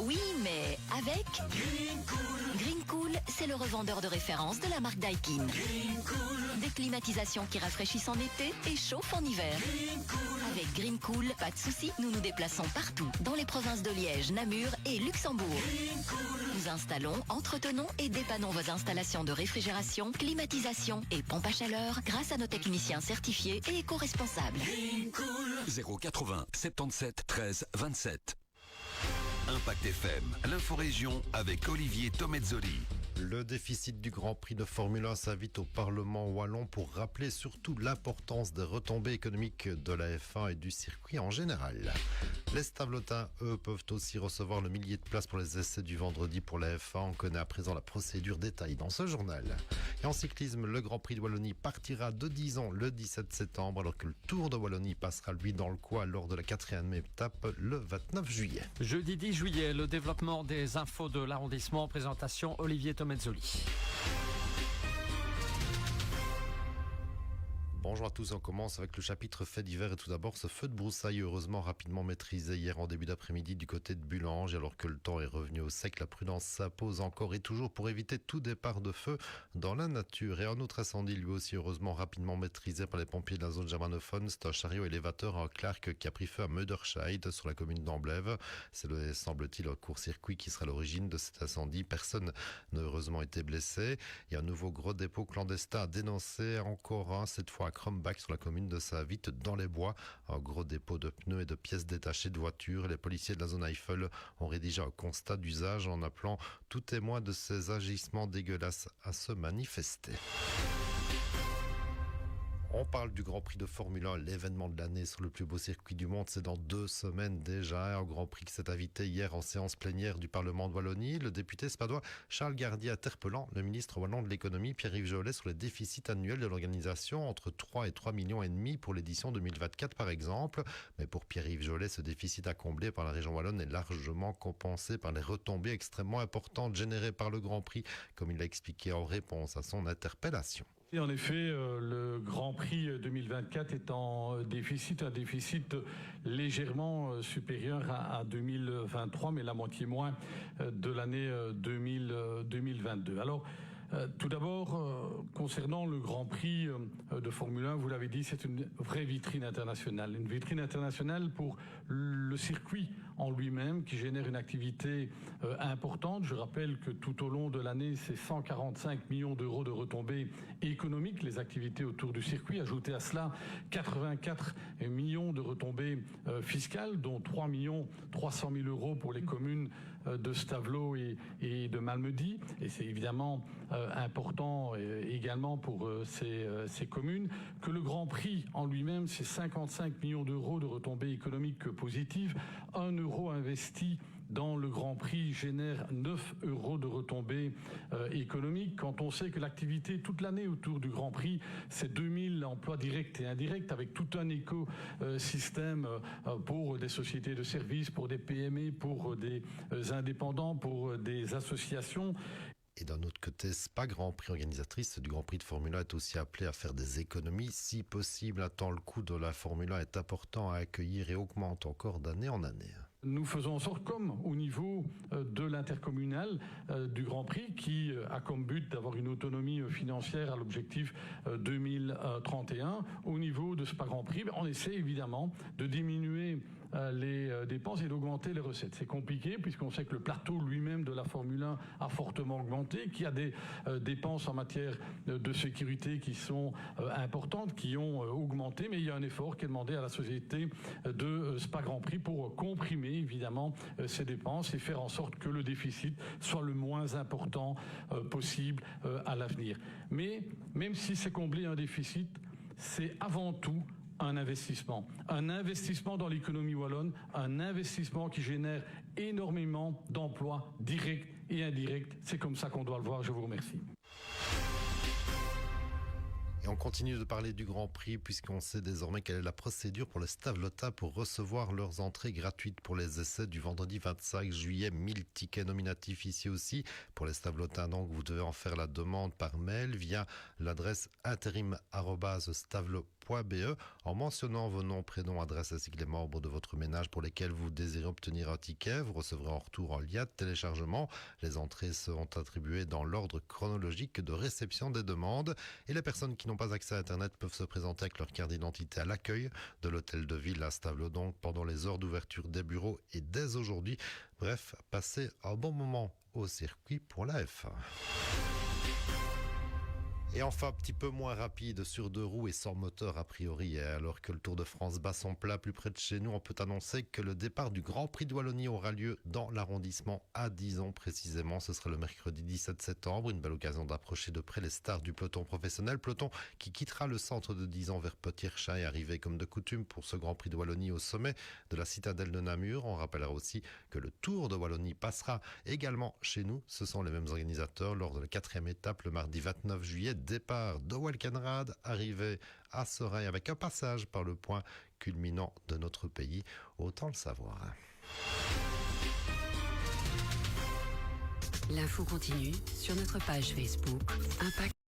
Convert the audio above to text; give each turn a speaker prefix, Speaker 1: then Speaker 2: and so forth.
Speaker 1: Oui, mais avec Green Cool, c'est le revendeur de référence de la marque Daikin. Des climatisations qui rafraîchissent en été et chauffent en hiver. Avec Green Cool, pas de soucis, nous nous déplaçons partout, dans les provinces de Liège, Namur et Luxembourg. Nous installons, entretenons et dépannons vos installations de réfrigération, climatisation et pompe à chaleur grâce à nos techniciens certifiés et éco-responsables.
Speaker 2: 080 77 13 27. Impact FM, l'inforégion avec Olivier Tomezzoli.
Speaker 3: Le déficit du Grand Prix de Formule 1 s'invite au Parlement wallon pour rappeler surtout l'importance des retombées économiques de la F1 et du circuit en général. Les Stavelotins, eux, peuvent aussi recevoir le millier de places pour les essais du vendredi pour la F1. On connaît à présent la procédure détaillée dans ce journal. Et en cyclisme, le Grand Prix de Wallonie partira de Dijon le 17 septembre, alors que le Tour de Wallonie passera lui dans le coin lors de la 4e étape le 29 juillet.
Speaker 4: Jeudi 10 juillet, le développement des infos de l'arrondissement. Présentation Olivier Tomezzoli.
Speaker 3: Bonjour à tous, on commence avec le chapitre fait divers et tout d'abord ce feu de broussailles heureusement rapidement maîtrisé hier en début d'après-midi du côté de Bulange. Alors que le temps est revenu au sec, la prudence s'impose encore et toujours pour éviter tout départ de feu dans la nature. Et un autre incendie lui aussi heureusement rapidement maîtrisé par les pompiers de la zone germanophone, c'est un chariot élévateur en Clark qui a pris feu à Möderscheid sur la commune d'Amblève. C'est semble-t-il un court-circuit qui sera à l'origine de cet incendie. Personne n'a heureusement été blessé. Il y a un nouveau gros dépôt clandestin à dénoncer, encore un, cette fois à Krombach sur la commune de Saint-Vite dans les bois. Un gros dépôt de pneus et de pièces détachées de voitures. Les policiers de la zone Eiffel ont rédigé un constat d'usage en appelant tout témoin de ces agissements dégueulasses à se manifester. On parle du Grand Prix de Formule 1, l'événement de l'année sur le plus beau circuit du monde. C'est dans 2 semaines déjà. Un Grand Prix qui s'est invité hier en séance plénière du Parlement de Wallonie. Le député spadois Charles Gardier interpellant le ministre wallon de l'économie Pierre-Yves Jolet sur les déficits annuels de l'organisation entre 3 et 3,5 millions pour l'édition 2024 par exemple. Mais pour Pierre-Yves Jolet, ce déficit à combler par la région wallonne est largement compensé par les retombées extrêmement importantes générées par le Grand Prix, comme il l'a expliqué en réponse à son interpellation.
Speaker 5: Et en effet, le Grand Prix 2024 est en déficit, un déficit légèrement supérieur à 2023, mais la moitié moins de l'année 2022. Alors, tout d'abord, concernant le Grand Prix de Formule 1, vous l'avez dit, c'est une vraie vitrine internationale. Une vitrine internationale pour le circuit en lui-même, qui génère une activité importante. Je rappelle que tout au long de l'année, c'est 145 millions d'euros de retombées économiques, les activités autour du circuit. Ajoutez à cela 84 millions de retombées fiscales, dont 3 300 000 euros pour les communes de Stavelot et de Malmedy. Et c'est évidemment important également pour ces communes. Que le Grand Prix en lui-même, c'est 55 millions d'euros de retombées économiques positives. 1 euro investi dans le Grand Prix génère 9 euros de retombées économiques. Quand on sait que l'activité toute l'année autour du Grand Prix, c'est 2000 emplois directs et indirects, avec tout un écosystème pour des sociétés de services, pour des PME, pour des indépendants, pour des associations.
Speaker 3: Et d'un autre côté, Spa Grand Prix, organisatrice du Grand Prix de Formule 1, est aussi appelée à faire des économies si possible, tant le coût de la Formule 1 est important à accueillir et augmente encore d'année en année.
Speaker 5: Nous faisons en sorte, comme au niveau de l'intercommunal du Grand Prix, qui a comme but d'avoir une autonomie financière à l'objectif 2031, au niveau de Spa Grand Prix, on essaie évidemment de diminuer les dépenses et d'augmenter les recettes. C'est compliqué puisqu'on sait que le plateau lui-même de la Formule 1 a fortement augmenté, qu'il y a des dépenses en matière de sécurité qui sont importantes, qui ont augmenté, mais il y a un effort qui est demandé à la société de Spa Grand Prix pour comprimer évidemment ces dépenses et faire en sorte que le déficit soit le moins important possible à l'avenir. Mais même si c'est combler un déficit, c'est avant tout un investissement dans l'économie wallonne, un investissement qui génère énormément d'emplois directs et indirects. C'est comme ça qu'on doit le voir. Je vous remercie.
Speaker 3: Et on continue de parler du Grand Prix puisqu'on sait désormais quelle est la procédure pour les Stavelotins pour recevoir leurs entrées gratuites pour les essais du vendredi 25 juillet. 1000 tickets nominatifs ici aussi pour les Stavelotins. Donc vous devez en faire la demande par mail via l'adresse intérim@stavelo.be .be en mentionnant vos noms, prénoms, adresses ainsi que les membres de votre ménage pour lesquels vous désirez obtenir un ticket. Vous recevrez en retour un lien de téléchargement. Les entrées seront attribuées dans l'ordre chronologique de réception des demandes et les personnes qui n'ont pas accès à Internet peuvent se présenter avec leur carte d'identité à l'accueil de l'hôtel de ville, instable donc pendant les heures d'ouverture des bureaux et dès aujourd'hui. Bref, passez un bon moment au circuit pour la F1. Et enfin, un petit peu moins rapide sur 2 roues et sans moteur a priori. Et alors que le Tour de France bat son plat plus près de chez nous, on peut annoncer que le départ du Grand Prix de Wallonie aura lieu dans l'arrondissement à Dizon précisément. Ce sera le mercredi 17 septembre. Une belle occasion d'approcher de près les stars du peloton professionnel. Peloton qui quittera le centre de Dizon vers Petit-Rchin et arrivé comme de coutume pour ce Grand Prix de Wallonie au sommet de la citadelle de Namur. On rappellera aussi que le Tour de Wallonie passera également chez nous. Ce sont les mêmes organisateurs lors de la 4e étape le mardi 29 juillet. Départ de Walkenrad, arrivée à Soreille avec un passage par le point culminant de notre pays. Autant le savoir.
Speaker 6: L'info continue sur notre page Facebook Impact